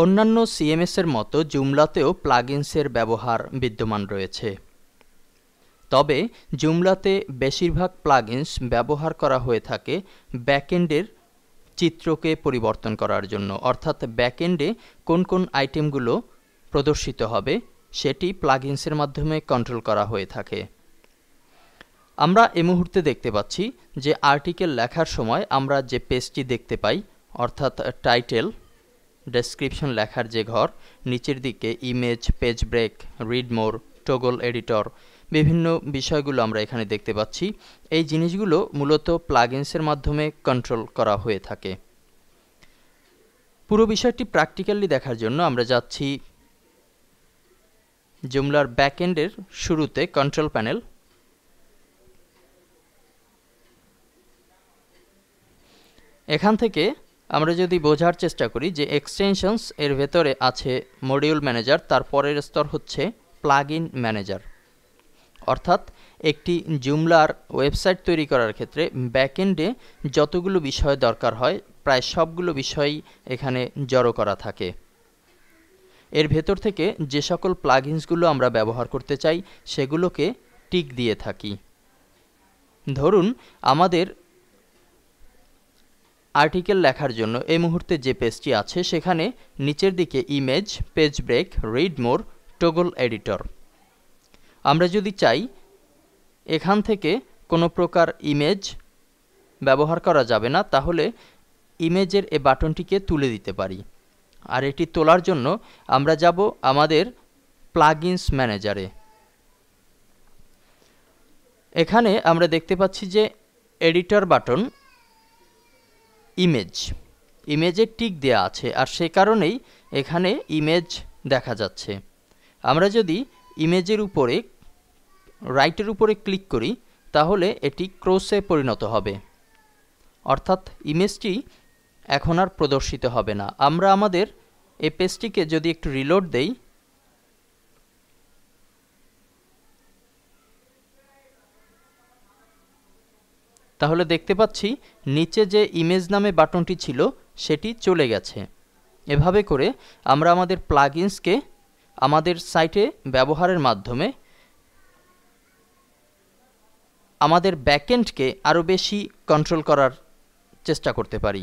অন্যান্য সিএমএস-এর মতো জুমলাতেও প্লাগইনসের ব্যবহার বিদ্যমান রয়েছে, তবে জুমলাতে বেশিরভাগ প্লাগইনস ব্যবহার করা হয়ে থাকে ব্যাকএন্ডের চিত্রকে পরিবর্তন করার জন্য, অর্থাৎ ব্যাকএন্ডে কোন কোন আইটেমগুলো প্রদর্শিত হবে সেটি প্লাগইনসের মাধ্যমে কন্ট্রোল করা হয়ে থাকে। আমরা এই মুহূর্তে দেখতে পাচ্ছি যে আর্টিকেল লেখার সময় আমরা যে পেজটি দেখতে পাই, অর্থাৎ টাইটেল, ডেসক্রিপশন লেখার যে ঘর, নিচের দিকে image, page break, read more, toggle editor, বিভিন্ন বিষয়গুলো আমরা এখানে দেখতে পাচ্ছি। এই জিনিসগুলো মূলত প্লাগইনসের মাধ্যমে কন্ট্রোল করা হয়ে থাকে। পুরো বিষয়টি প্র্যাকটিক্যালি দেখার জন্য আমরা যাচ্ছি জুমলার ব্যাকএন্ডের শুরুতে কন্ট্রোল প্যানেল। এখান থেকে আমরা যদি বোঝার চেষ্টা করি যে এক্সটেনশনস এর ভেতরে আছে মডিউল ম্যানেজার, তার পরের স্তর হচ্ছে প্লাগইন ম্যানেজার, অর্থাৎ একটি জুমলার ওয়েবসাইট তৈরি করার ক্ষেত্রে ব্যাকএন্ডে যতগুলো বিষয় দরকার হয় প্রায় সবগুলো বিষয়ই এখানে জড়ো করা থাকে। এর ভেতর থেকে যে সকল প্লাগইনসগুলো আমরা ব্যবহার করতে চাই সেগুলোকে টিক দিয়ে থাকি। ধরুন আমাদের আর্টিকেল লেখার জন্য এই মুহূর্তে যে পেজটি আছে সেখানে নিচের দিকে image, page break, read more, toggle editor. আমরা যদি চাই এখান থেকে কোনো প্রকার ইমেজ ব্যবহার করা যাবে না, তাহলে ইমেজের এই বাটনটিকে তুলে দিতে পারি। আর এটি তোলার জন্য আমরা যাব আমাদের প্লাগইনস ম্যানেজারে। এখানে আমরা দেখতে পাচ্ছি যে এডিটর বাটন ইমেজে টিক দেয়া আছে, আর সে কারণেই এখানে ইমেজ দেখা যাচ্ছে। আমরা যদি ইমেজের উপরে রাইটের উপরে ক্লিক করি তাহলে এটি ক্রসে পরিণত হবে, অর্থাৎ ইমেজটি এখন আর প্রদর্শিত হবে না। আমরা আমাদের এই পেজটিকে যদি একটু রিলোড দেই তাহলে দেখতে পাচ্ছি নিচে যে ইমেজ নামে বাটনটি ছিল সেটি চলে গেছে। এভাবে করে আমরা আমাদের প্লাগইনসকে আমাদের সাইটে ব্যবহারের মাধ্যমে আমাদের ব্যাকএন্ডকে আরও বেশি কন্ট্রোল করার চেষ্টা করতে পারি।